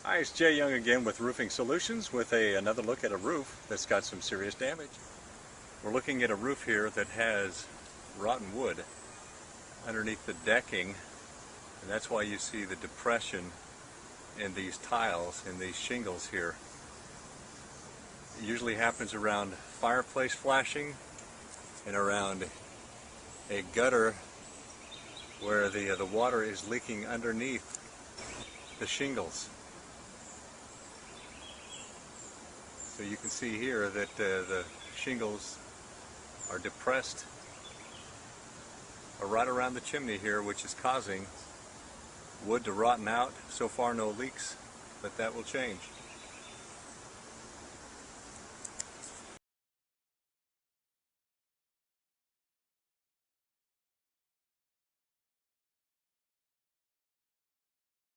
Hi, it's Jay Young again with Roofing Solutions with another look at a roof that's got some serious damage. We're looking at a roof here that has rotten wood underneath the decking, and that's why you see the depression in these tiles, in these shingles here. It usually happens around fireplace flashing and around a gutter where the water is leaking underneath the shingles. So you can see here that the shingles are depressed right around the chimney here, which is causing wood to rotten out. So far no leaks, but that will change.